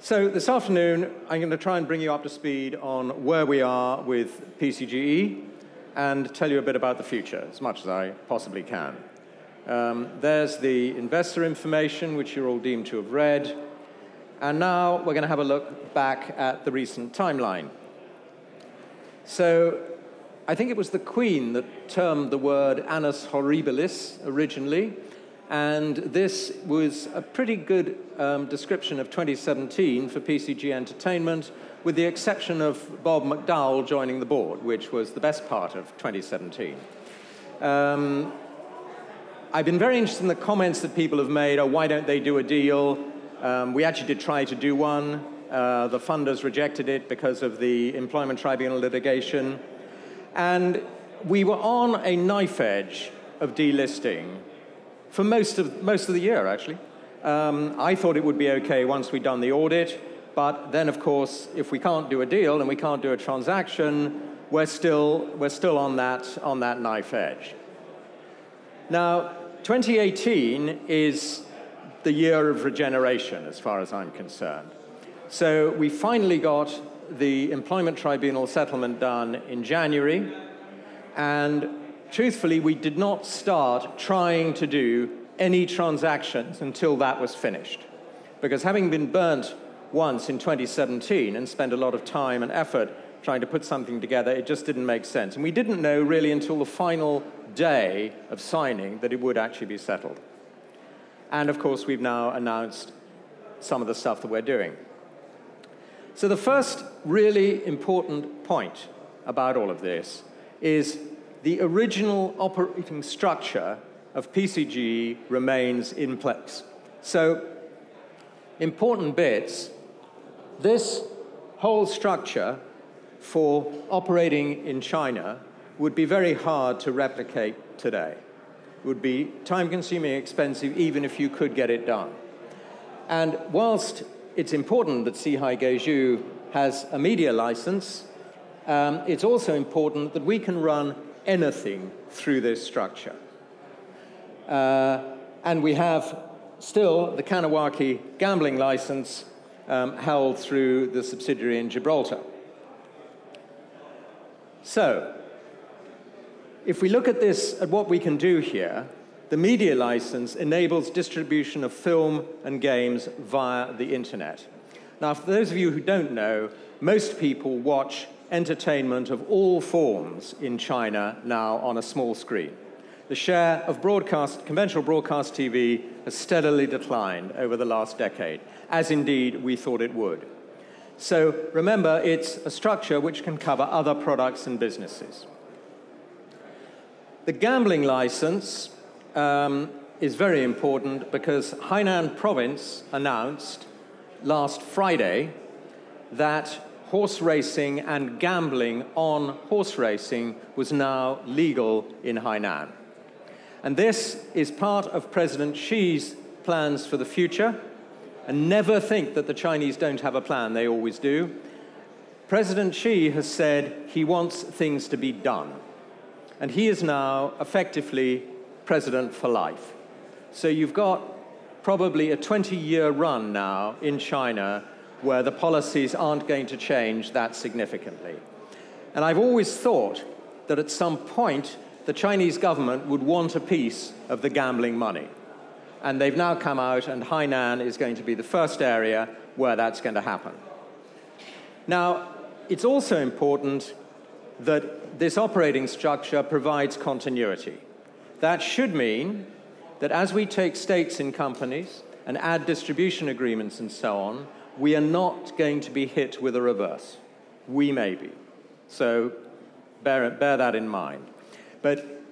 So this afternoon, I'm going to try and bring you up to speed on where we are with PCGE and tell you a bit about the future, as much as I possibly can. There's the investor information, which you're all deemed to have read. And now we're going to have a look back at the recent timeline. So I think it was the Queen that termed the word annus horribilis originally. And this was a pretty good description of 2017 for PCG Entertainment, with the exception of Bob McDowell joining the board, which was the best part of 2017. I've been very interested in the comments that people have made. Oh, why don't they do a deal? We actually did try to do one. The funders rejected it because of the Employment Tribunal litigation. And we were on a knife edge of delisting for most of the year, actually. I thought it would be okay once we'd done the audit, but then, of course, if we can't do a deal and we can't do a transaction, we're still on that knife edge. Now, 2018 is the year of regeneration, as far as I'm concerned. So we finally got the Employment Tribunal settlement done in January, and truthfully, we did not start trying to do any transactions until that was finished. Because having been burnt once in 2017 and spent a lot of time and effort trying to put something together, it just didn't make sense. And we didn't know really until the final day of signing that it would actually be settled. And of course, we've now announced some of the stuff that we're doing. So the first really important point about all of this is the original operating structure of PCG remains in place. So, important bits, this whole structure for operating in China would be very hard to replicate today. It would be time-consuming, expensive, even if you could get it done. And whilst it's important that Sihai Geizhu has a media license, it's also important that we can run anything through this structure. And we have still the Kanawaki gambling license held through the subsidiary in Gibraltar. So, if we look at this, at what we can do here, the media license enables distribution of film and games via the internet. Now, for those of you who don't know, most people watch entertainment of all forms in China now on a small screen. The share of conventional broadcast TV has steadily declined over the last decade, as indeed we thought it would. So remember, it's a structure which can cover other products and businesses. The gambling license is very important because Hainan province announced last Friday that horse racing and gambling on horse racing was now legal in Hainan. And this is part of President Xi's plans for the future. And never think that the Chinese don't have a plan, they always do. President Xi has said he wants things to be done. And he is now effectively president for life. So you've got probably a 20-year run now in China where the policies aren't going to change that significantly. And I've always thought that at some point, the Chinese government would want a piece of the gambling money. And they've now come out, and Hainan is going to be the first area where that's going to happen. Now, it's also important that this operating structure provides continuity. That should mean that as we take stakes in companies and add distribution agreements and so on, we are not going to be hit with a reverse. We may be. So bear that in mind. But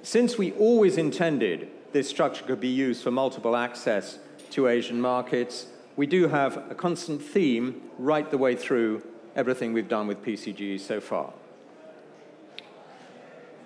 since we always intended this structure could be used for multiple access to Asian markets, we do have a constant theme right the way through everything we've done with PCG so far.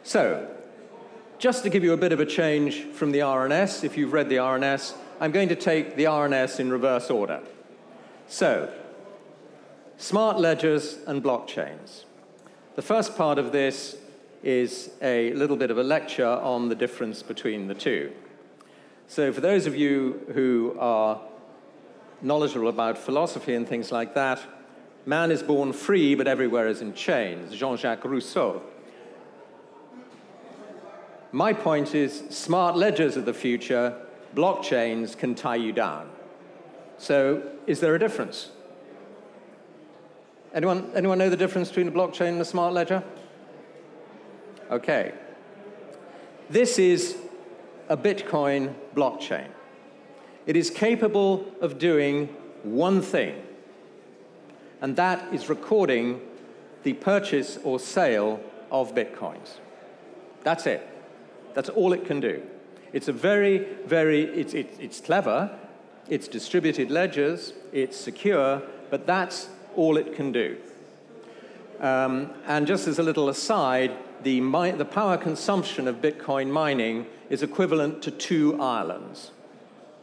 So, just to give you a bit of a change from the RNS, if you've read the RNS, I'm going to take the RNS in reverse order. So, smart ledgers and blockchains. The first part of this is a little bit of a lecture on the difference between the two. So for those of you who are knowledgeable about philosophy and things like that, man is born free, but everywhere is in chains, Jean-Jacques Rousseau. My point is, smart ledgers of the future, blockchains can tie you down. So, is there a difference? Anyone know the difference between a blockchain and a smart ledger? Okay. This is a Bitcoin blockchain. It is capable of doing one thing, and that is recording the purchase or sale of Bitcoins. That's it. That's all it can do. It's a it's clever, it's distributed ledgers, it's secure, but that's all it can do. And just as a little aside, the power consumption of Bitcoin mining is equivalent to 2 Irelands.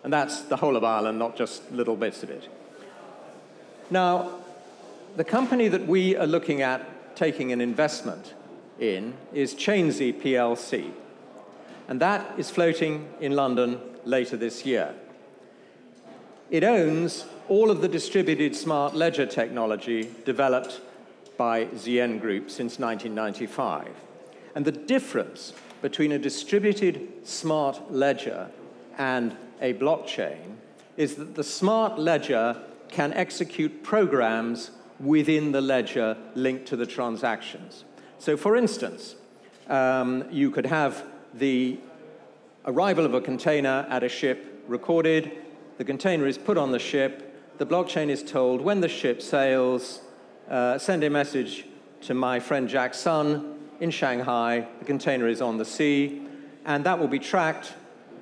And that's the whole of Ireland, not just little bits of it. Now, the company that we are looking at taking an investment in is Chainsey PLC. And that is floating in London later this year. It owns all of the distributed smart ledger technology developed by Zien Group since 1995. And the difference between a distributed smart ledger and a blockchain is that the smart ledger can execute programs within the ledger linked to the transactions. So for instance, you could have the arrival of a container at a ship recorded, the container is put on the ship, the blockchain is told when the ship sails, send a message to my friend Jack's son in Shanghai, the container is on the sea, and that will be tracked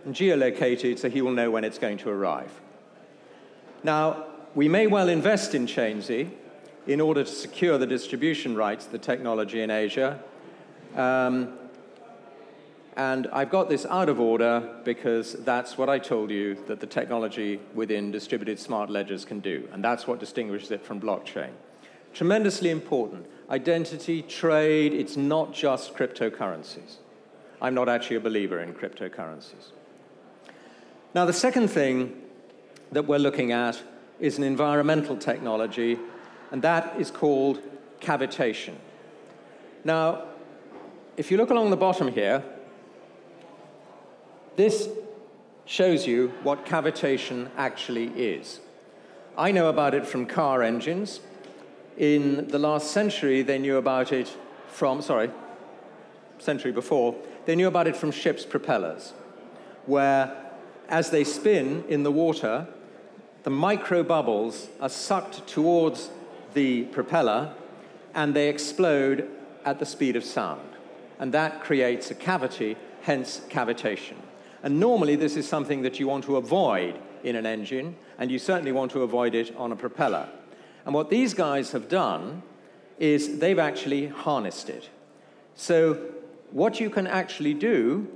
and geolocated so he will know when it's going to arrive. Now, we may well invest in Chainsey in order to secure the distribution rights, the technology in Asia. And I've got this out of order because that's what I told you that the technology within distributed smart ledgers can do, and that's what distinguishes it from blockchain. Tremendously important. Identity, trade, it's not just cryptocurrencies. I'm not actually a believer in cryptocurrencies. Now, the second thing that we're looking at is an environmental technology, and that is called cavitation. Now, if you look along the bottom here, this shows you what cavitation actually is. I know about it from car engines. In the last century, they knew about it from, century before, they knew about it from ships' propellers, where as they spin in the water, the micro bubbles are sucked towards the propeller and they explode at the speed of sound. And that creates a cavity, hence cavitation. And normally this is something that you want to avoid in an engine, and you certainly want to avoid it on a propeller. And what these guys have done is they've actually harnessed it. So what you can actually do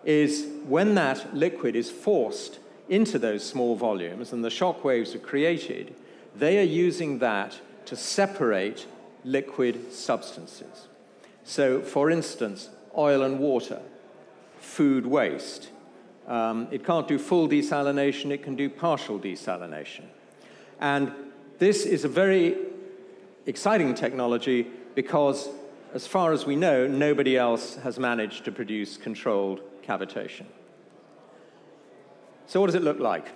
is when that liquid is forced into those small volumes and the shock waves are created, they are using that to separate liquid substances. So, for instance, oil and water, food waste. It can't do full desalination, it can do partial desalination. And this is a very exciting technology because, as far as we know, nobody else has managed to produce controlled cavitation. So what does it look like?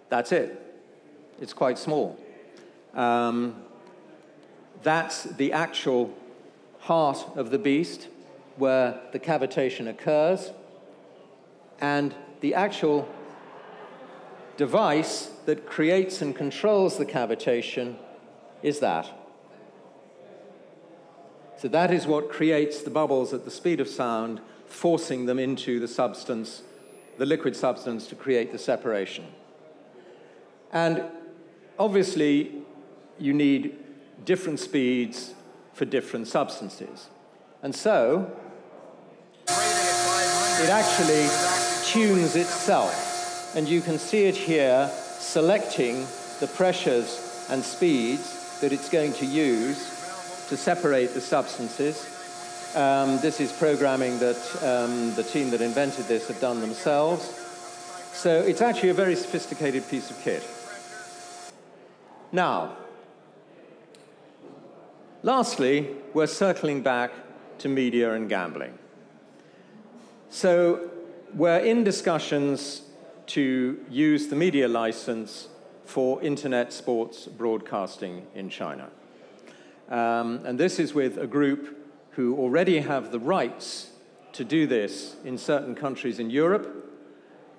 That's it. It's quite small. That's the actual heart of the beast where the cavitation occurs, and the actual device that creates and controls the cavitation is that. So that is what creates the bubbles at the speed of sound, forcing them into the substance, the liquid substance, to create the separation. And obviously, you need different speeds for different substances. And so, it actually tunes itself. And you can see it here selecting the pressures and speeds that it's going to use to separate the substances. This is programming that the team that invented this have done themselves. So it's actually a very sophisticated piece of kit. Now, lastly, we're circling back to media and gambling. So we're in discussions to use the media license for internet sports broadcasting in China. And this is with a group who already have the rights to do this in certain countries in Europe,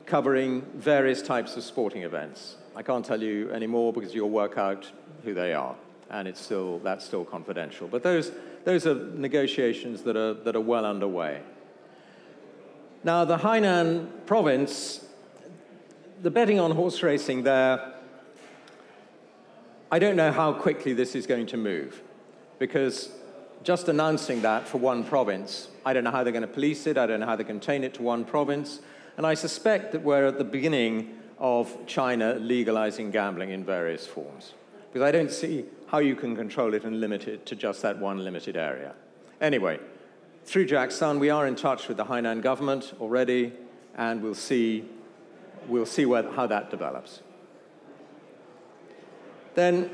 covering various types of sporting events. I can't tell you any more because you'll work out who they are, and that's still confidential. But those are negotiations that are well underway. Now, the Hainan province, the betting on horse racing there, I don't know how quickly this is going to move, because just announcing that for one province, I don't know how they're going to police it, I don't know how they contain it to one province, and I suspect that we're at the beginning of China legalizing gambling in various forms, because I don't see how you can control it and limit it to just that one limited area. Anyway, through Jack Sun, we are in touch with the Hainan government already, and we'll see how that develops. Then,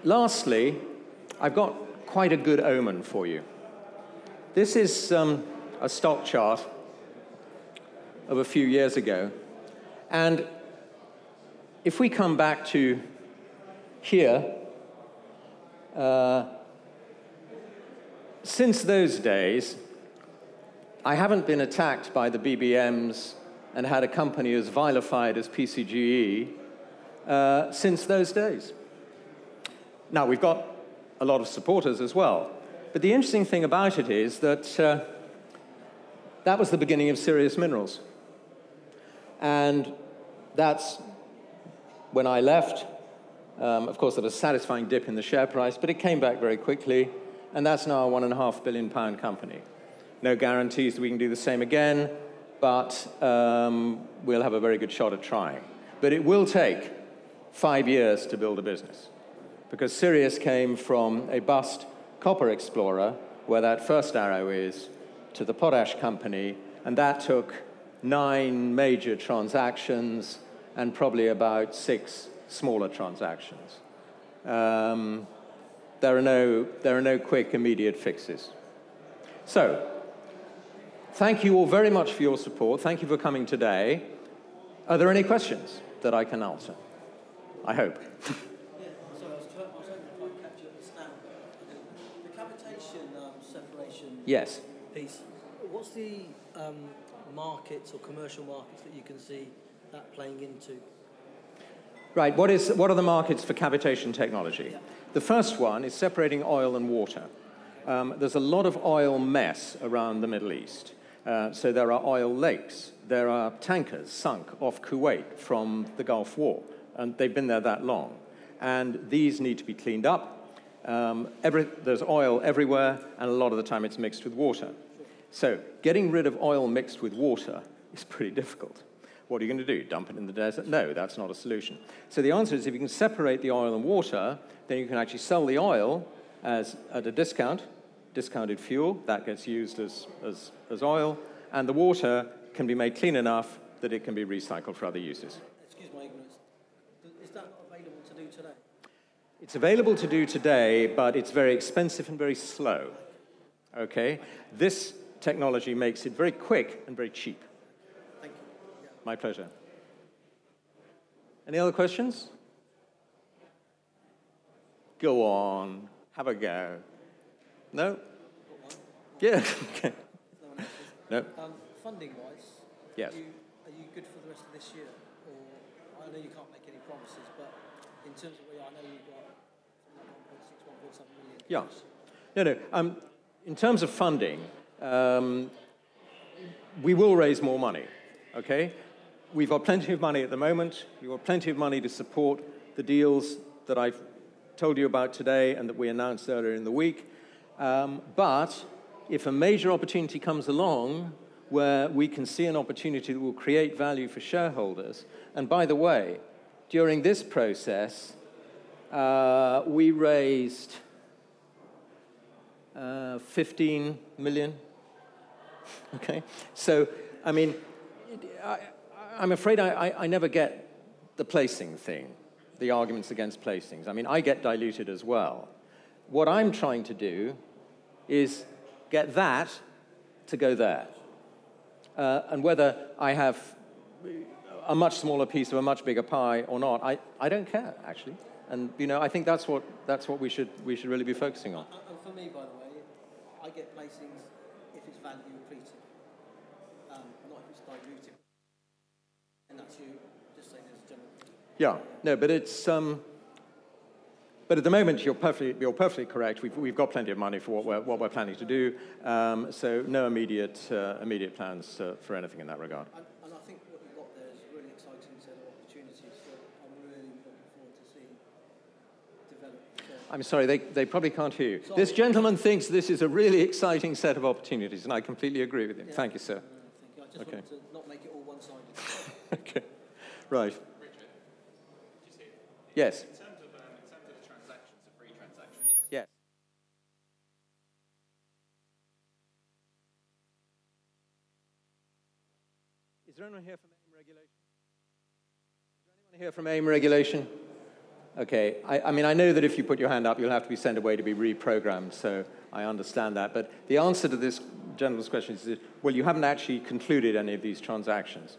lastly, I've got quite a good omen for you. This is a stock chart of a few years ago, and if we come back to here, since those days, I haven't been attacked by the BBMs and had a company as vilified as PCGE since those days. Now, we've got a lot of supporters as well, but the interesting thing about it is that that was the beginning of Serious Minerals. And that's when I left. Of course, there was a satisfying dip in the share price, but it came back very quickly, and that's now a £1.5 billion company. No guarantees that we can do the same again, but we'll have a very good shot at trying. But it will take 5 years to build a business, because Sirius came from a bust copper explorer, where that first arrow is, to the potash company, and that took 9 major transactions and probably about 6 smaller transactions. There are no quick, immediate fixes. So, thank you all very much for your support. Thank you for coming today. Are there any questions that I can answer? I hope. Yeah, sorry, I was hoping if I could catch you at the stand. The cavitation separation Yes. piece, what's the markets or commercial markets that you can see that playing into? Right, what are the markets for cavitation technology? Yeah. The first one is separating oil and water. There's a lot of oil mess around the Middle East. So there are oil lakes. There are tankers sunk off Kuwait from the Gulf War, and they've been there that long. And these need to be cleaned up. There's oil everywhere, and a lot of the time it's mixed with water. So getting rid of oil mixed with water is pretty difficult. What are you going to do? Dump it in the desert? No, that's not a solution. So the answer is, if you can separate the oil and water, then you can actually sell the oil at a discounted fuel. That gets used as oil. And the water can be made clean enough that it can be recycled for other uses. Excuse my ignorance. Is that not available to do today? It's available to do today, but it's very expensive and very slow. Okay? This technology makes it very quick and very cheap. Thank you. Yeah. My pleasure. Any other questions? Go on. Have a go. No? Yeah. Okay. No. Funding-wise, yes. Are you good for the rest of this year? Or I know you can't make any promises, but in terms of where I know you've got 1.6, 1.7 million. Yeah. No. In terms of funding, we will raise more money. Okay. We've got plenty of money at the moment. We've got plenty of money to support the deals that I've told you about today and that we announced earlier in the week. But if a major opportunity comes along where we can see an opportunity that will create value for shareholders, and by the way, during this process, we raised 15 million. Okay, so I mean, I'm afraid I never get the placing thing, the arguments against placings. I mean, I get diluted as well. What I'm trying to do is get that to go there. And whether I have a much smaller piece of a much bigger pie or not, I don't care, actually. And, you know, I think that's what we should really be focusing on. And for me, by the way, I get placings if it's value accretive, not if it's dilutive. And that's you just saying as a general. Yeah, no, but it's but at the moment you're perfectly correct. We've got plenty of money for what we're planning to do. So no immediate plans for anything in that regard. And I think what you've got there is a really exciting set of opportunities that I'm really looking forward to seeing develop. I'm sorry, they probably can't hear you. Sorry. This gentleman thinks this is a really exciting set of opportunities, and I completely agree with him. Yeah. Thank you, sir. Thank you. I just wanted to not make it all one-sided. Okay, right. Richard, do you see it? Yes. In terms of the transactions, the free transactions, Yes. Is there anyone here from AIM regulation? Is there anyone here from AIM regulation? Okay, I mean, I know that if you put your hand up, you'll have to be sent away to be reprogrammed, so I understand that. But the answer to this gentleman's question is, well, you haven't actually concluded any of these transactions.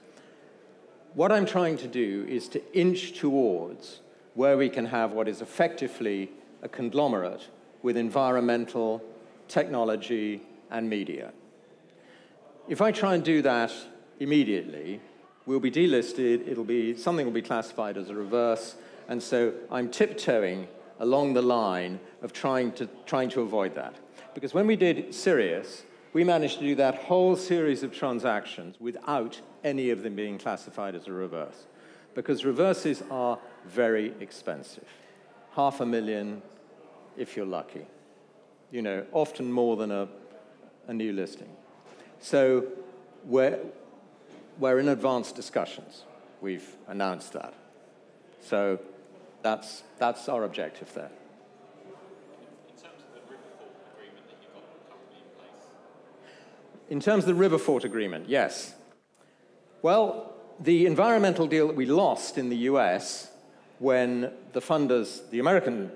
What I'm trying to do is to inch towards where we can have what is effectively a conglomerate with environmental, technology, and media. If I try and do that immediately, we'll be delisted, something will be classified as a reverse, and so I'm tiptoeing along the line of trying to avoid that. Because when we did Sirius, we managed to do that whole series of transactions without any of them being classified as a reverse. Because reverses are very expensive. $500,000 if you're lucky. You know, often more than a new listing. So we're in advanced discussions. We've announced that. So that's our objective there. in terms of the Riverford agreement that you've got currently in place? In terms of the Riverford agreement, yes. Well, the environmental deal that we lost in the US when the funders, the American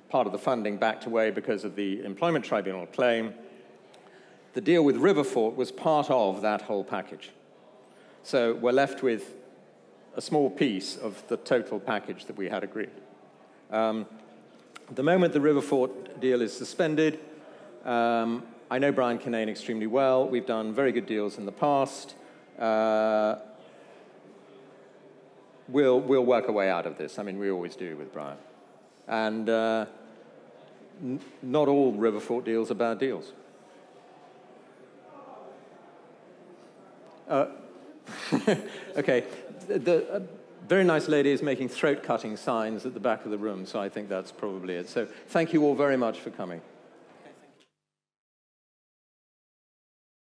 part of the funding backed away because of the Employment Tribunal claim, the deal with Riverford was part of that whole package. So we're left with a small piece of the total package that we had agreed. At the moment the Riverford deal is suspended, I know Brian Kinane extremely well. We've done very good deals in the past. We'll work our way out of this. I mean, we always do with Brian. And not all Riverford deals are bad deals. Okay, the very nice lady is making throat-cutting signs at the back of the room, so I think that's probably it. So thank you all very much for coming.